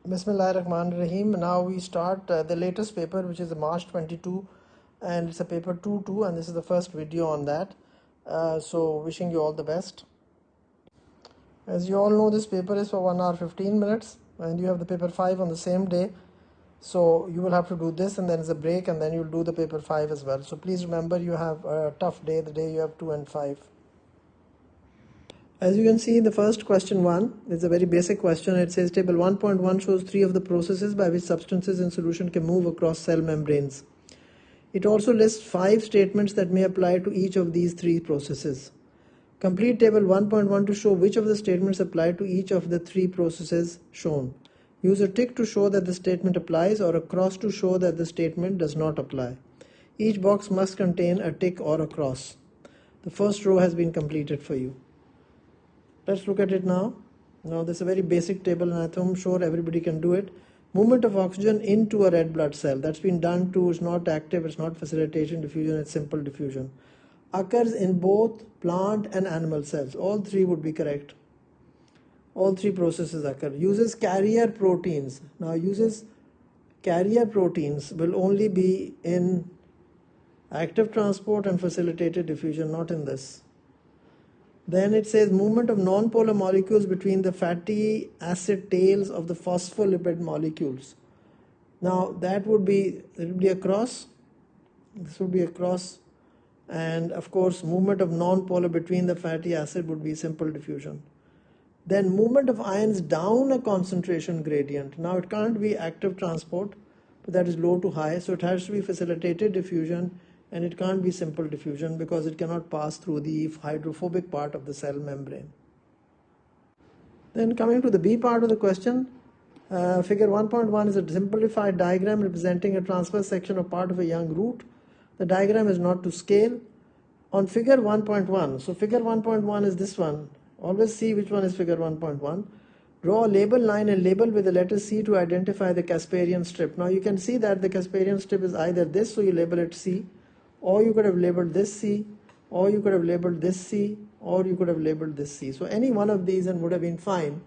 Bismillahirrahmanirrahim. Now we start the latest paper, which is March 22, and it's a paper 2.2, and this is the first video on that. So wishing you all the best. As you all know, this paper is for 1 hour 15 minutes, and you have the paper 5 on the same day. So you will have to do this, and then there's a break, and then you'll do the paper 5 as well. So please remember, you have a tough day, the day you have 2 and 5. As you can see, the first question 1 is a very basic question. It says table 1.1 shows 3 of the processes by which substances in solution can move across cell membranes. It also lists 5 statements that may apply to each of these 3 processes. Complete table 1.1 to show which of the statements apply to each of the 3 processes shown. Use a tick to show that the statement applies or a cross to show that the statement does not apply. Each box must contain a tick or a cross. The first row has been completed for you. Let's look at it now. Now this is a very basic table, and I'm sure everybody can do it. Movement of oxygen into a red blood cell. That's been done too. It's not active, it's not facilitation diffusion, it's simple diffusion. Occurs in both plant and animal cells. All 3 would be correct. All 3 processes occur. Uses carrier proteins. Now uses carrier proteins will only be in active transport and facilitated diffusion, not in this. Then it says movement of non-polar molecules between the fatty acid tails of the phospholipid molecules. Now that would be, it would be a cross. This would be a cross. And of course, movement of non-polar between the fatty acid would be simple diffusion. Then movement of ions down a concentration gradient. Now it can't be active transport, but that is low to high. So it has to be facilitated diffusion. And it can't be simple diffusion because it cannot pass through the hydrophobic part of the cell membrane. Then coming to the B part of the question, figure 1.1 is a simplified diagram representing a transverse section of part of a young root. The diagram is not to scale. On figure 1.1, so figure 1.1 is this one. Always see which one is figure 1.1. Draw a label line and label with the letter C to identify the Casparian strip. Now you can see that the Casparian strip is either this, so you label it C, or you could have labeled this C, or you could have labeled this C, or you could have labeled this C. So any one of these and would have been fine.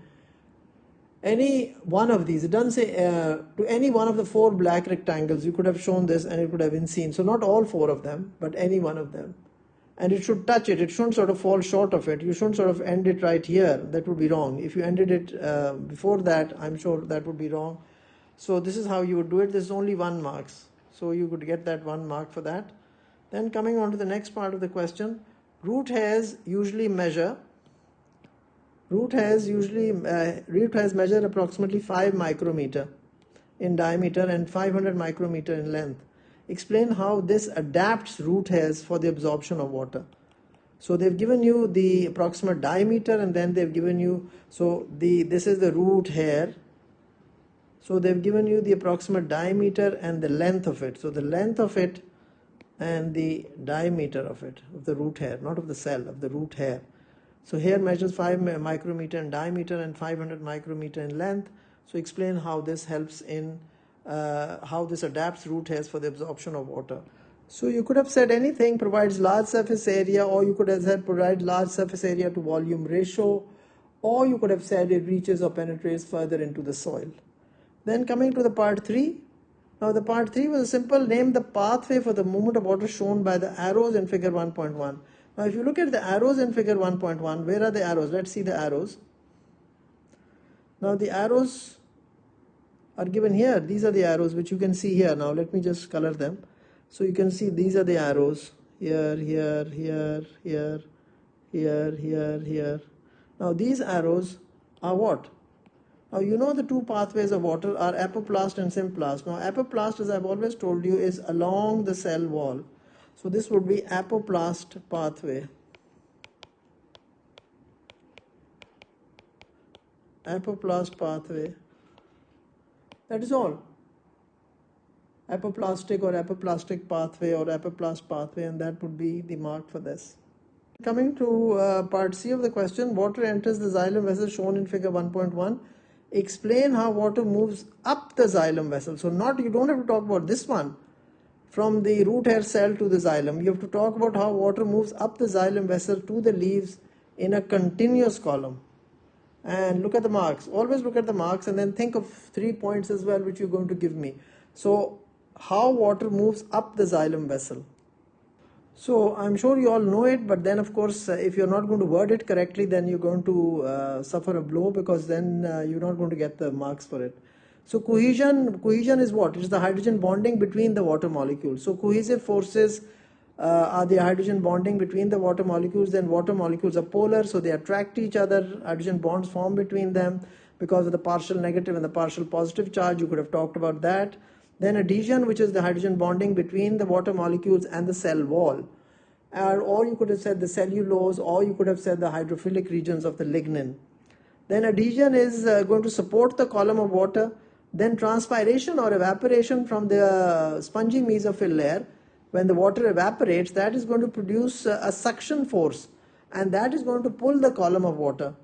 Any one of these, it doesn't say to any one of the 4 black rectangles, you could have shown this and it could have been seen. So not all 4 of them, but any one of them. And it should touch it. It shouldn't sort of fall short of it. You shouldn't sort of end it right here. That would be wrong. If you ended it before that, I'm sure that would be wrong. So this is how you would do it. There's only 1 mark. So you could get that 1 mark for that. Then coming on to the next part of the question, root hairs measure approximately 5 micrometer in diameter and 500 micrometer in length. Explain how this adapts root hairs for the absorption of water. So they've given you the approximate diameter, and then they've given you, this is the root hair. So they've given you the approximate diameter and the length of it. So the length of it and the diameter of it, of the root hair, not of the cell, of the root hair. So hair measures 5 micrometer in diameter and 500 micrometer in length. So explain how this helps in, how this adapts root hairs for the absorption of water. So you could have said anything, provides large surface area, or you could have said provide large surface area to volume ratio, or you could have said it reaches or penetrates further into the soil. Then coming to the part 3. Now the part 3 was a simple, name the pathway for the movement of water shown by the arrows in figure 1.1. Now if you look at the arrows in figure 1.1, where are the arrows? Let's see the arrows. Now the arrows are given here. These are the arrows which you can see here. Now let me just color them. So you can see these are the arrows. Here, here, here, here, here, here, here. Now these arrows are what? Now you know the 2 pathways of water are apoplast and symplast. Now apoplast, as I've always told you, is along the cell wall. So this would be apoplast pathway. Apoplast pathway. That is all. Apoplastic or apoplastic pathway or apoplast pathway, and that would be the mark for this. Coming to part C of the question, water enters the xylem vessel shown in figure 1.1. Explain how water moves up the xylem vessel. So you don't have to talk about this one from the root hair cell to the xylem. You have to talk about how water moves up the xylem vessel to the leaves in a continuous column. and look at the marks. Always look at the marks and then think of 3 points as well which you're going to give me. So how water moves up the xylem vessel. So I'm sure you all know it, but then of course if you're not going to word it correctly, then you're going to suffer a blow, because then you're not going to get the marks for it. So cohesion is what? It is the hydrogen bonding between the water molecules. So cohesive forces are the hydrogen bonding between the water molecules. Then water molecules are polar, so they attract each other. Hydrogen bonds form between them because of the partial negative and the partial positive charge. You could have talked about that. Then adhesion, which is the hydrogen bonding between the water molecules and the cell wall. Or you could have said the cellulose, or you could have said the hydrophilic regions of the lignin. Then adhesion is going to support the column of water. Then transpiration or evaporation from the spongy mesophyll layer. When the water evaporates, that is going to produce a suction force, and that is going to pull the column of water.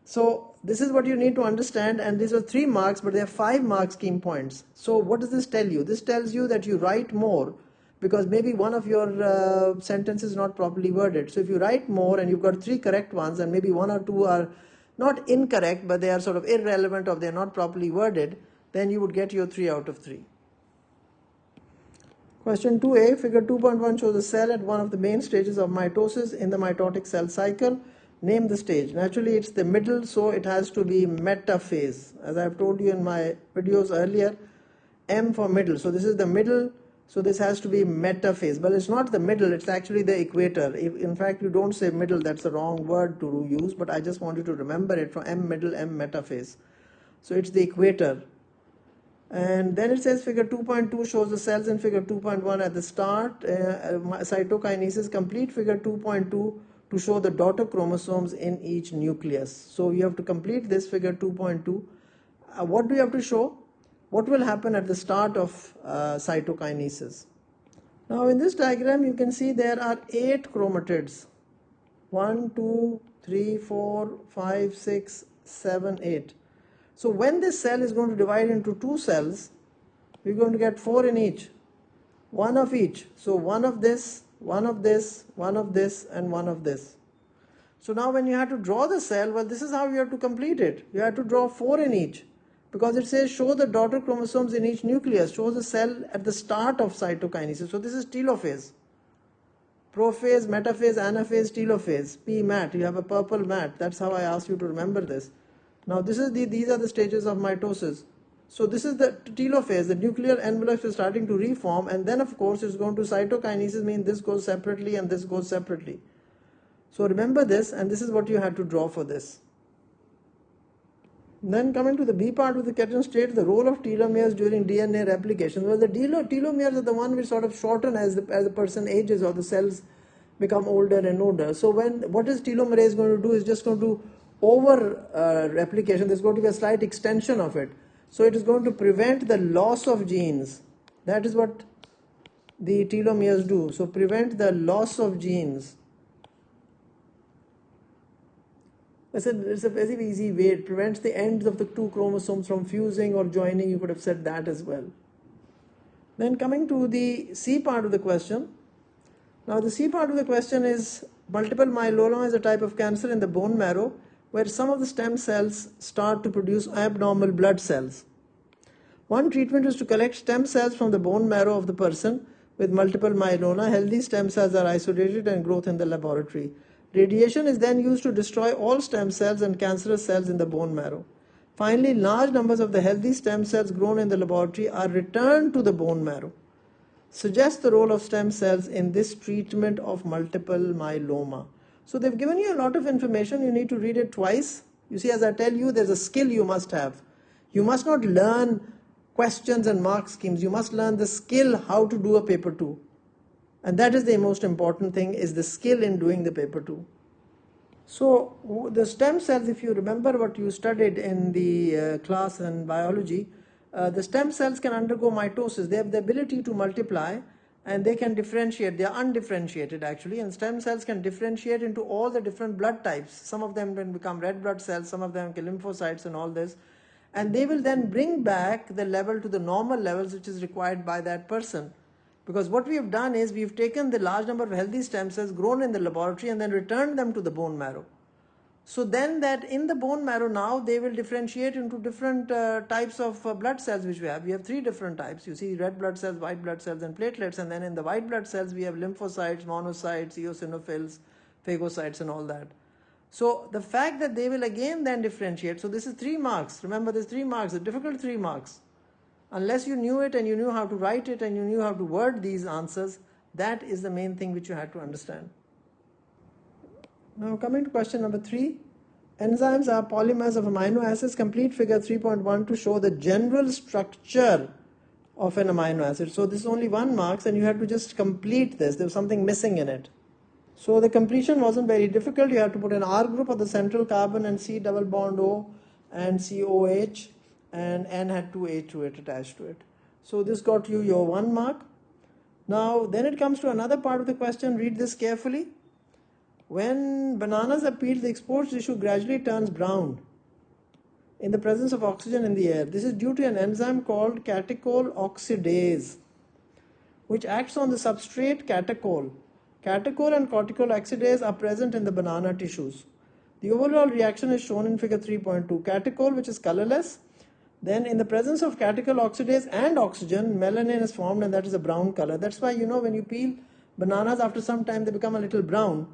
So this is what you need to understand, and these are 3 marks, but there are 5 mark scheme points. So what does this tell you? This tells you that you write more, because maybe one of your sentences is not properly worded. So if you write more and you've got 3 correct ones, and maybe 1 or 2 are not incorrect, but they are sort of irrelevant or they're not properly worded, then you would get your 3 out of 3. Question 2a, figure 2.1 shows a cell at one of the main stages of mitosis in the mitotic cell cycle. Name the stage. Naturally, it's the middle, so it has to be metaphase. As I've told you in my videos earlier, M for middle. So this is the middle, so this has to be metaphase. But it's not the middle, it's actually the equator. In fact, you don't say middle, that's the wrong word to use, but I just want you to remember it from M middle, M metaphase. So it's the equator. And then it says figure 2.2 shows the cells in figure 2.1 at the start. Cytokinesis, complete figure 2.2 to show the daughter chromosomes in each nucleus. So you have to complete this figure 2.2. What do you have to show? What will happen at the start of cytokinesis? Now in this diagram you can see there are 8 chromatids. 1, 2, 3, 4, 5, 6, 7, 8. So when this cell is going to divide into 2 cells, we're going to get 4 in each. 1 of each. So 1 of this, 1 of this, 1 of this, and 1 of this. So now when you have to draw the cell, well, this is how you have to complete it. You have to draw 4 in each, because it says show the daughter chromosomes in each nucleus, shows the cell at the start of cytokinesis. So this is telophase. Prophase, metaphase, anaphase, telophase. P mat, you have a purple mat. That's how I asked you to remember this. Now these are the stages of mitosis. So this is the telophase, the nuclear envelope is starting to reform, and then of course it's going to cytokinesis, means this goes separately and this goes separately. So remember this, and this is what you have to draw for this. Then coming to the B part of the question state, the role of telomeres during DNA replication. Well, the telomeres are the one which sort of shorten as the person ages or the cells become older and older. So what is telomerase going to do is just going to over replication. There's going to be a slight extension of it. So it is going to prevent the loss of genes. That is what the telomeres do. So prevent the loss of genes. It's a very easy way. It prevents the ends of the 2 chromosomes from fusing or joining. You could have said that as well. Then coming to the C part of the question. Now the C part of the question is multiple myeloma is a type of cancer in the bone marrow where some of the stem cells start to produce abnormal blood cells. One treatment is to collect stem cells from the bone marrow of the person with multiple myeloma. Healthy stem cells are isolated and growth in the laboratory. Radiation is then used to destroy all stem cells and cancerous cells in the bone marrow. Finally, large numbers of the healthy stem cells grown in the laboratory are returned to the bone marrow. Suggest the role of stem cells in this treatment of multiple myeloma. So they've given you a lot of information. You need to read it twice. You see, as I tell you, there's a skill you must have. You must not learn questions and mark schemes. You must learn the skill how to do a paper 2. And that is the most important thing, is the skill in doing the paper 2. So the stem cells, if you remember what you studied in the class in biology, the stem cells can undergo mitosis. They have the ability to multiply and they can differentiate. They are undifferentiated actually, and stem cells can differentiate into all the different blood types. Some of them can become red blood cells, some of them can lymphocytes and all this. And they will then bring back the level to the normal levels which is required by that person. Because what we have done is we have taken the large number of healthy stem cells grown in the laboratory and then returned them to the bone marrow. So then that in the bone marrow now they will differentiate into different types of blood cells which we have. We have 3 different types. You see red blood cells, white blood cells and platelets, and then in the white blood cells we have lymphocytes, monocytes, eosinophils, phagocytes and all that. So the fact that they will again then differentiate, so this is 3 marks. Remember this 3 marks, a difficult 3 marks. Unless you knew it and you knew how to write it and you knew how to word these answers, that is the main thing which you had to understand. Now coming to question number 3. Enzymes are polymers of amino acids. Complete figure 3.1 to show the general structure of an amino acid. So this is only 1 marks and you have to just complete this. There was something missing in it. So the completion wasn't very difficult. You have to put an R group of the central carbon and C double bond O and COH, and N had 2 H to it attached to it. So this got you your 1 mark. Now then it comes to another part of the question. Read this carefully. When bananas are peeled, the exposed tissue gradually turns brown in the presence of oxygen in the air. This is due to an enzyme called catechol oxidase, which acts on the substrate catechol. Catechol and cortical oxidase are present in the banana tissues. The overall reaction is shown in figure 3.2. Catechol, which is colorless, then in the presence of catechol oxidase and oxygen, melanin is formed, and that is a brown color. That's why when you peel bananas, after some time they become a little brown.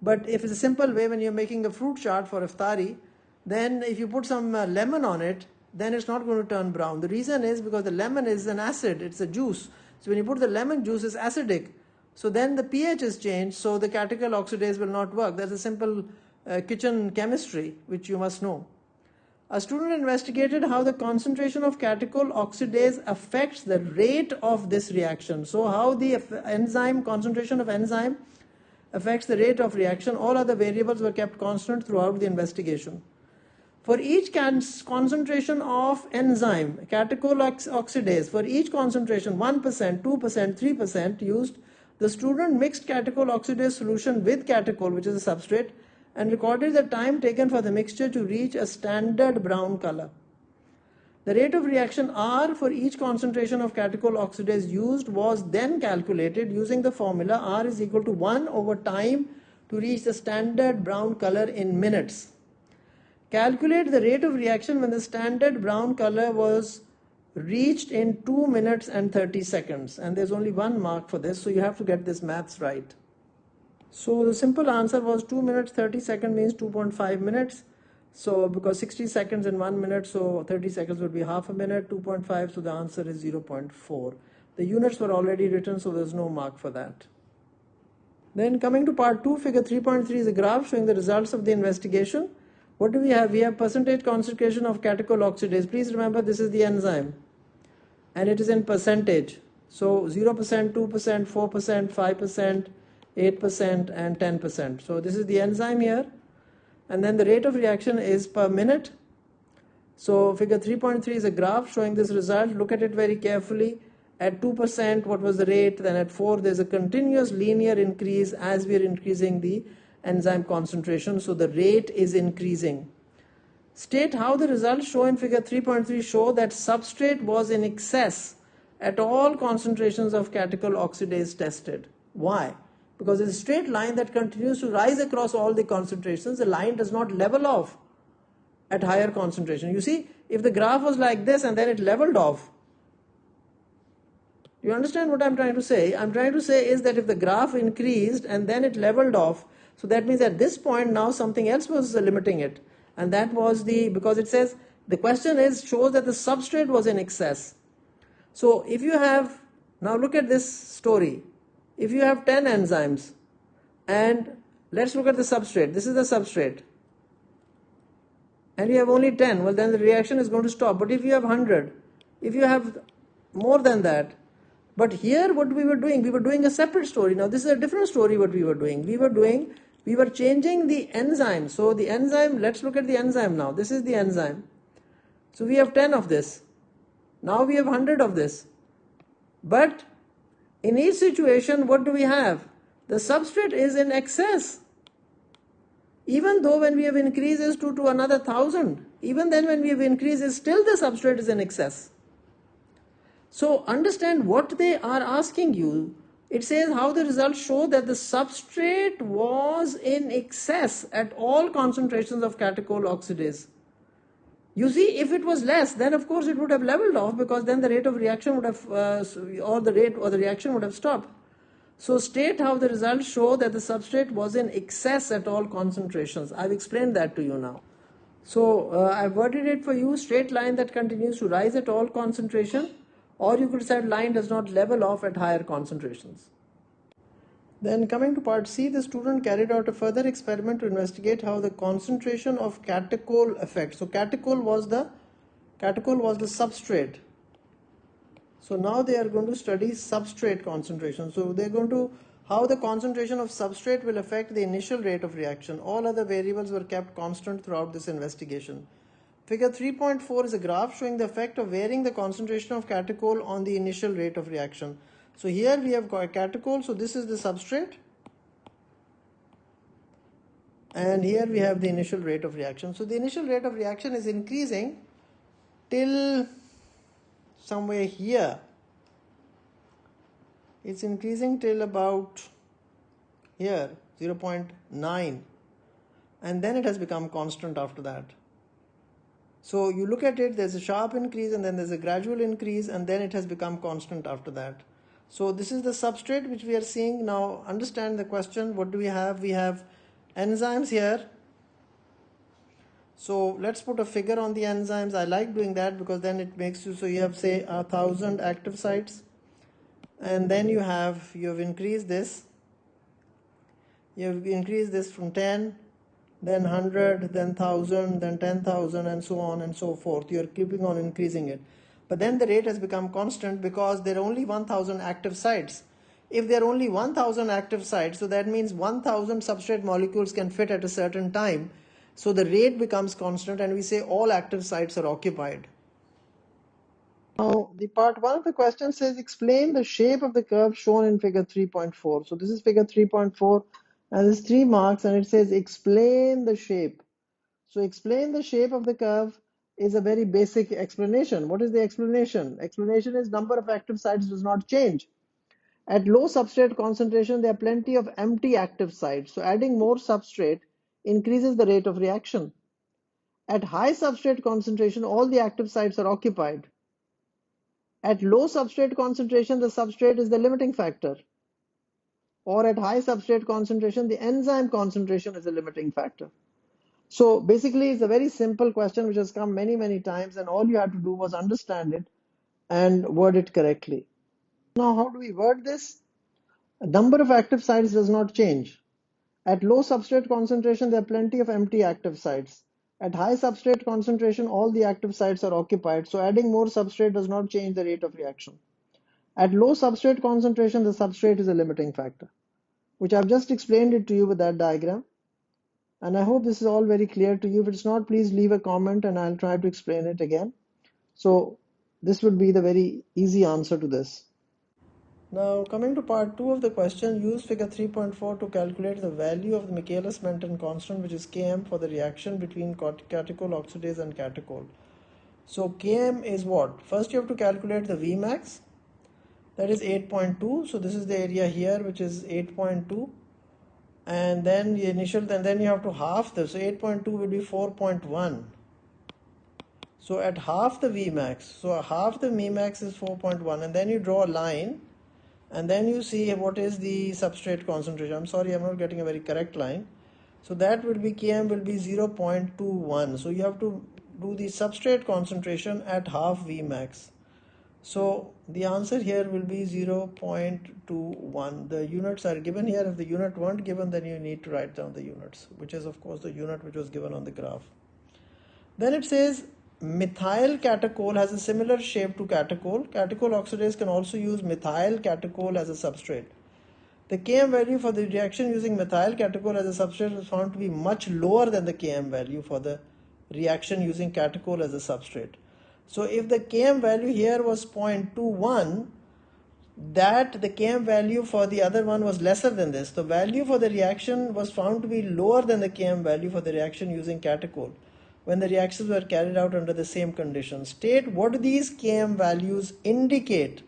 But if it's a simple way, when you're making a fruit chart for iftari, then if you put some lemon on it, then it's not going to turn brown. The reason is because the lemon is an acid, it's a juice. So when you put the lemon juice, it's acidic. So then the pH is changed, so the catechol oxidase will not work. That's a simple kitchen chemistry, which you must know. A student investigated how the concentration of catechol oxidase affects the rate of this reaction. So how the concentration of enzyme affects the rate of reaction. All other variables were kept constant throughout the investigation. For each concentration of enzyme, catechol oxidase, for each concentration, 1%, 2%, 3% used, the student mixed catechol oxidase solution with catechol, which is a substrate, and recorded the time taken for the mixture to reach a standard brown color. The rate of reaction R for each concentration of catechol oxidase used was then calculated using the formula R is equal to 1 over time to reach the standard brown color in minutes. Calculate the rate of reaction when the standard brown color was reached in 2 minutes and 30 seconds. And there's only 1 mark for this, so you have to get this maths right. So the simple answer was 2 minutes 30 seconds means 2.5 minutes. So because 60 seconds in 1 minute, so 30 seconds would be half a minute, 2.5, so the answer is 0.4. The units were already written, so there's no mark for that. Then coming to part 2, figure 3.3 is a graph showing the results of the investigation. What do we have? We have percentage concentration of catechol oxidase. Please remember this is the enzyme and it is in percentage. So 0%, 2%, 4%, 5%, 8% and 10%. So this is the enzyme here. And then the rate of reaction is per minute. So figure 3.3 is a graph showing this result. Look at it very carefully. At 2%, what was the rate? Then at 4, there's a continuous linear increase as we are increasing the enzyme concentration. So the rate is increasing. State how the results shown in figure 3.3 show that substrate was in excess at all concentrations of catechol oxidase tested. Why? Because it's a straight line that continues to rise across all the concentrations. The line does not level off at higher concentration. You see, if the graph was like this and then it leveled off, you understand what I'm trying to say? I'm trying to say is that if the graph increased and then it leveled off, so that means at this point now something else was limiting it. And that was because it says, the question shows that the substrate was in excess. So if you have, now look at this story. If you have 10 enzymes and let's look at the substrate. This is the substrate. And you have only 10, well then the reaction is going to stop. But if you have 100, if you have more than that, but here what we were doing a separate story. Now this is a different story what we were doing. We were changing the enzyme. So the enzyme, let's look at the enzyme now. This is the enzyme. So we have 10 of this. Now we have 100 of this. But in each situation, what do we have? The substrate is in excess. Even though when we have increases to another 1,000, even then when we have increases, still the substrate is in excess. So understand what they are asking you. It says how the results show that the substrate was in excess at all concentrations of catechol oxidase. You see, if it was less, then of course it would have leveled off, because then the rate of reaction would have, or the reaction would have stopped. So state how the results show that the substrate was in excess at all concentrations. I've explained that to you now. So I've worded it for you: straight line that continues to rise at all concentration, or you could say line does not level off at higher concentrations. Then coming to part C, the student carried out a further experiment to investigate how the concentration of catechol affects. So catechol was the substrate. So now they are going to study substrate concentration. So they're going to how the concentration of substrate will affect the initial rate of reaction. All other variables were kept constant throughout this investigation. Figure 3.4 is a graph showing the effect of varying the concentration of catechol on the initial rate of reaction. So here we have got catechol, so this is the substrate, and here we have the initial rate of reaction. So the initial rate of reaction is increasing till somewhere here. It's increasing till about here, 0.9, and then it has become constant after that. So you look at it, there's a sharp increase and then there's a gradual increase, and then it has become constant after that. So this is the substrate which we are seeing. Now understand the question. What do we have? We have enzymes here. So let's put a figure on the enzymes. I like doing that because then it makes you, so you have say 1,000 active sites, and then you have increased this. You have increased this from 10, then 100, then 1,000, then 10,000, and so on and so forth. You are keeping on increasing it. But then the rate has become constant because there are only 1,000 active sites. If there are only 1,000 active sites, so that means 1,000 substrate molecules can fit at a certain time. So the rate becomes constant, and we say all active sites are occupied. Now, the part 1 of the question says explain the shape of the curve shown in figure 3.4. So this is figure 3.4, and there's 3 marks, and it says explain the shape. So explain the shape of the curve is a very basic explanation. What is the explanation? Explanation is number of active sites does not change. At low substrate concentration, there are plenty of empty active sites. So adding more substrate increases the rate of reaction. At high substrate concentration, all the active sites are occupied. At low substrate concentration, the substrate is the limiting factor. Or at high substrate concentration, the enzyme concentration is the limiting factor. So basically, it's a very simple question which has come many, many times, and all you had to do was understand it and word it correctly. Now, how do we word this? The number of active sites does not change. At low substrate concentration, there are plenty of empty active sites. At high substrate concentration, all the active sites are occupied, so adding more substrate does not change the rate of reaction. At low substrate concentration, the substrate is a limiting factor, which I've just explained it to you with that diagram. And I hope this is all very clear to you. If it's not, please leave a comment and I'll try to explain it again. So this would be the very easy answer to this. Now coming to part 2 of the question, use figure 3.4 to calculate the value of the Michaelis-Menten constant, which is Km, for the reaction between catechol oxidase and catechol. So Km is what? First you have to calculate the Vmax, that is 8.2. So this is the area here, which is 8.2. And then the initial, and then you have to half this. So 8.2 will be 4.1. So at half the Vmax, so half the Vmax is 4.1, and then you draw a line, and then you see what is the substrate concentration. I'm sorry, I'm not getting a very correct line. So that will be Km will be 0.21. So you have to do the substrate concentration at half Vmax. So the answer here will be 0.21. The units are given here. If the unit weren't given, then you need to write down the units, which is of course the unit which was given on the graph. Then it says methyl catechol has a similar shape to catechol. Catechol oxidase can also use methyl catechol as a substrate. The Km value for the reaction using methyl catechol as a substrate was found to be much lower than the Km value for the reaction using catechol as a substrate. So if the Km value here was 0.21, that the Km value for the other one was lesser than this. The value for the reaction was found to be lower than the Km value for the reaction using catechol when the reactions were carried out under the same conditions. State what these Km values indicate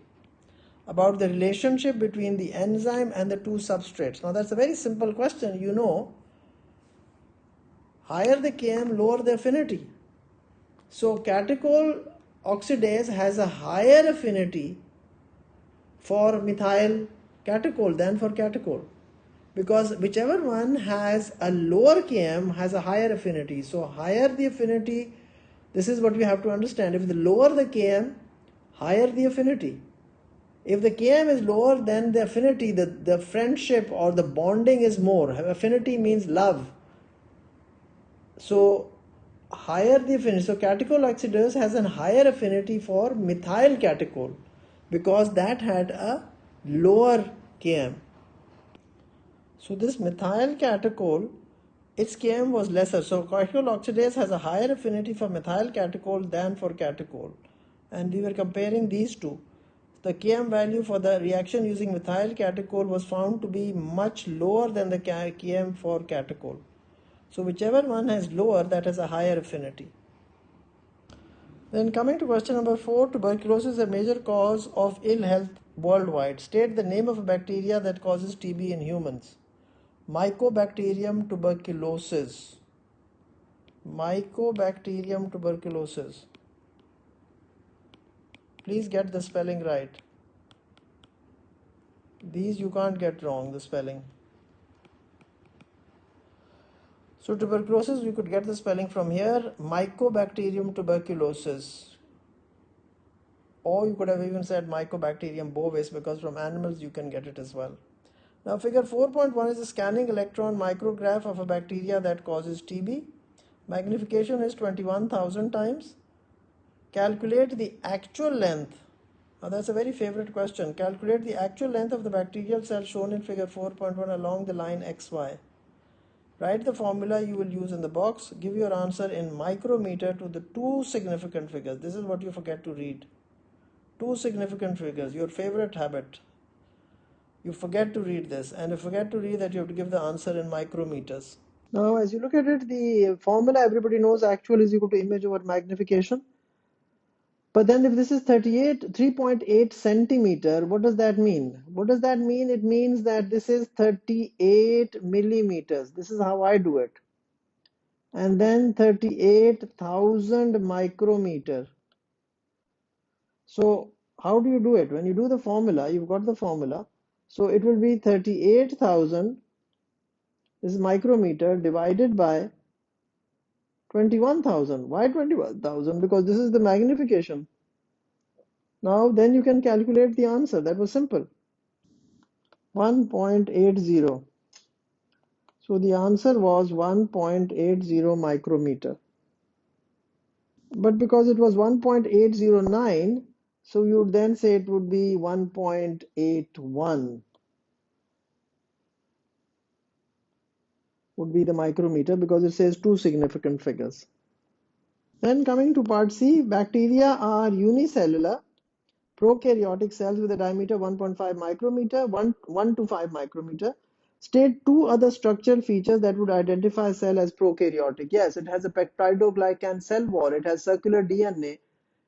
about the relationship between the enzyme and the two substrates. Now that's a very simple question. You know, higher the Km, lower the affinity. So catechol oxidase has a higher affinity for methyl catechol than for catechol, because whichever one has a lower Km has a higher affinity. So higher the affinity, this is what we have to understand. If the lower the Km, higher the affinity. If the Km is lower, then the affinity, the friendship or the bonding is more. Affinity means love. So higher the affinity. So catechol oxidase has a higher affinity for methyl catechol because that had a lower Km. So this methyl catechol, its Km was lesser. So catechol oxidase has a higher affinity for methyl catechol than for catechol. And we were comparing these two. The Km value for the reaction using methyl catechol was found to be much lower than the Km for catechol. So whichever one has lower, that has a higher affinity. Then coming to question number 4, tuberculosis is a major cause of ill health worldwide. State the name of a bacteria that causes TB in humans. Mycobacterium tuberculosis. Mycobacterium tuberculosis. Please get the spelling right. These you can't get wrong, the spelling. So tuberculosis, we could get the spelling from here. Mycobacterium tuberculosis. Or you could have even said Mycobacterium bovis, because from animals you can get it as well. Now figure 4.1 is a scanning electron micrograph of a bacteria that causes TB. Magnification is 21,000 times. Calculate the actual length. Now that's a very favorite question. Calculate the actual length of the bacterial cell shown in figure 4.1 along the line XY. Write the formula you will use in the box. Give your answer in micrometer to the two significant figures. This is what you forget to read. Two significant figures, your favorite habit. You forget to read this, and you forget to read that you have to give the answer in micrometers. Now, as you look at it, the formula everybody knows, actual is equal to image over magnification. But then if this is 3.8 centimeter, what does that mean? What does that mean? It means that this is 38 millimeters. This is how I do it. And then 38,000 micrometer. So how do you do it? When you do the formula, you've got the formula. So it will be 38,000, this is micrometer, divided by 21,000. Why 21,000? Because this is the magnification. Now then you can calculate the answer. That was simple. 1.80. So the answer was 1.80 micrometer. But because it was 1.809, so you would then say it would be 1.81 would be the micrometer, because it says two significant figures. Then coming to part C, bacteria are unicellular prokaryotic cells with a diameter 1.5 micrometer, 1 to 5 micrometer. State two other structural features that would identify a cell as prokaryotic. Yes, it has a peptidoglycan cell wall, it has circular DNA,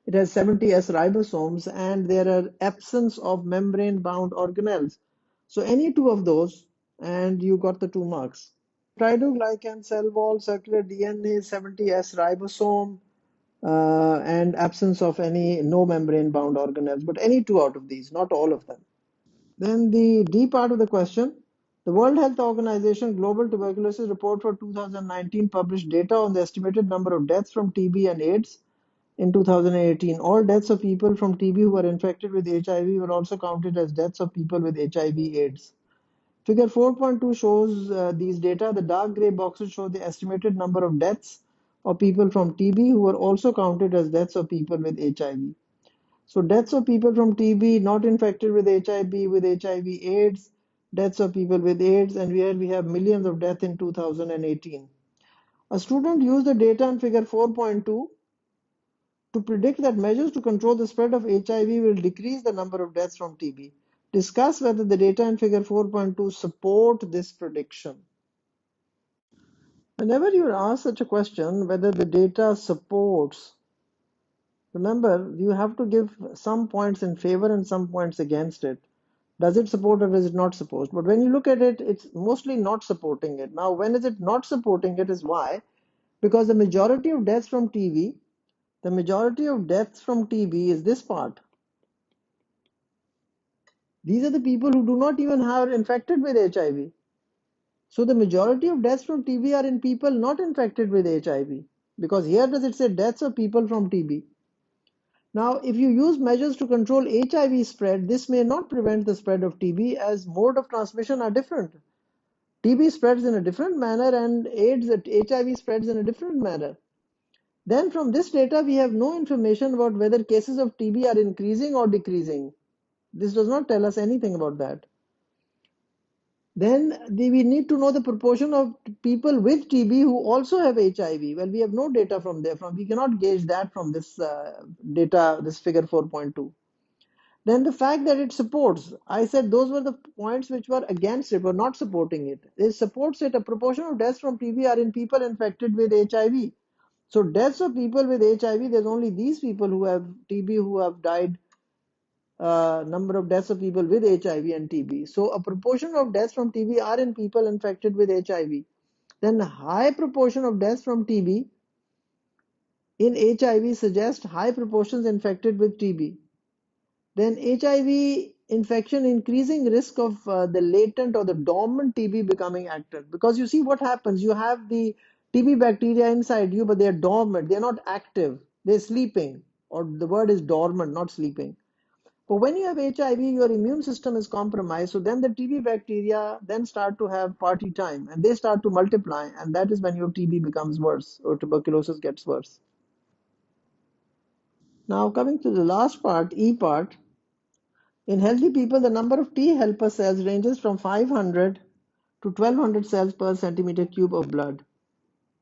it has 70S ribosomes, and there are absence of membrane-bound organelles. So any two of those, and you got the 2 marks. Peptidoglycan cell wall, circular DNA, 70S ribosome, and absence of any no membrane bound organelles, but any two out of these, not all of them. Then the D part of the question, the World Health Organization Global Tuberculosis Report for 2019 published data on the estimated number of deaths from TB and AIDS in 2018. All deaths of people from TB who were infected with HIV were also counted as deaths of people with HIV/AIDS. Figure 4.2 shows these data. The dark gray boxes show the estimated number of deaths of people from TB who were also counted as deaths of people with HIV. So deaths of people from TB not infected with HIV/AIDS, deaths of people with AIDS, and here we have millions of deaths in 2018. A student used the data in figure 4.2 to predict that measures to control the spread of HIV will decrease the number of deaths from TB. Discuss whether the data in figure 4.2 support this prediction. Whenever you are asked such a question, whether the data supports Remember, you have to give some points in favor and some points against it. Does it support or does it not support? But when you look at it, it's mostly not supporting it. Now, when is it not supporting it is why? Because the majority of deaths from TB, the majority of deaths from TB is this part. These are the people who do not even have infected with HIV. So the majority of deaths from TB are in people not infected with HIV. Because here does it say deaths of people from TB. Now, if you use measures to control HIV spread, this may not prevent the spread of TB as mode of transmission are different. TB spreads in a different manner and HIV spreads in a different manner. Then from this data, we have no information about whether cases of TB are increasing or decreasing. This does not tell us anything about that. Then we need to know the proportion of people with TB who also have HIV. Well, we have no data from there. We cannot gauge that from this data, this figure 4.2. Then the fact that it supports, I said those were the points which were against it, were not supporting it. It supports it. A proportion of deaths from TB are in people infected with HIV. So deaths of people with HIV, there's only these people who have TB who have died, number of deaths of people with HIV and TB. So a proportion of deaths from TB are in people infected with HIV. Then a high proportion of deaths from TB in HIV suggest high proportions infected with TB. Then HIV infection increasing risk of the latent or the dormant TB becoming active. Because you see what happens, you have the TB bacteria inside you, but they're dormant, they're not active, they're sleeping, or the word is dormant, not sleeping. But when you have HIV, your immune system is compromised, so then the TB bacteria then start to have party time and they start to multiply, and that is when your TB becomes worse or tuberculosis gets worse. Now coming to the last part, E part. In healthy people, the number of T helper cells ranges from 500 to 1200 cells per centimeter cube of blood.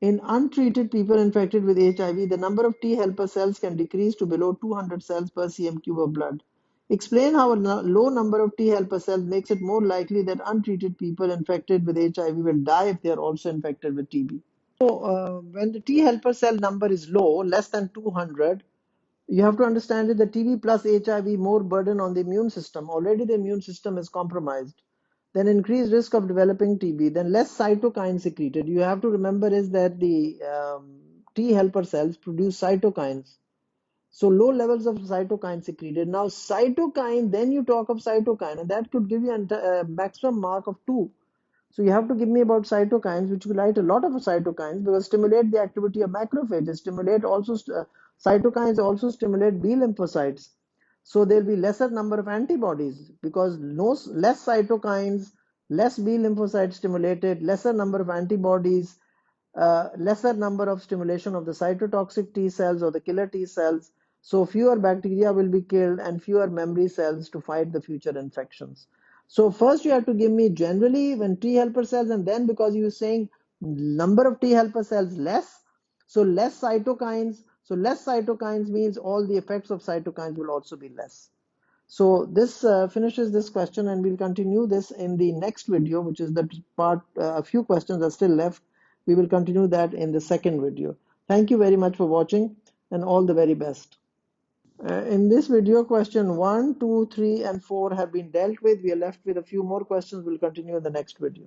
In untreated people infected with HIV, the number of T helper cells can decrease to below 200 cells per cm cube of blood. Explain how a low number of T helper cells makes it more likely that untreated people infected with HIV will die if they are also infected with TB. So, when the T helper cell number is low, less than 200, you have to understand that the TB plus HIV more burden on the immune system. Already the immune system is compromised. Then increased risk of developing TB. Then less cytokine secreted. You have to remember is that the T helper cells produce cytokines. So low levels of cytokine secreted. Now cytokine, then you talk of cytokine, and that could give you a maximum mark of 2. So you have to give me about cytokines, which will write a lot of cytokines because stimulate the activity of macrophages. Cytokines also stimulate B lymphocytes. So there will be lesser number of antibodies because less cytokines, less B lymphocytes stimulated, lesser number of antibodies, lesser number of stimulation of the cytotoxic T cells or the killer T cells. So fewer bacteria will be killed and fewer memory cells to fight the future infections. So first you have to give me generally when T helper cells, and then because you are saying number of T helper cells less, so less cytokines. So less cytokines means all the effects of cytokines will also be less. So this finishes this question, and we'll continue this in the next video, which is the part, a few questions are still left. We will continue that in the second video. Thank you very much for watching and all the very best. In this video, question 1, 2, 3, and 4 have been dealt with. We are left with a few more questions. We'll continue in the next video.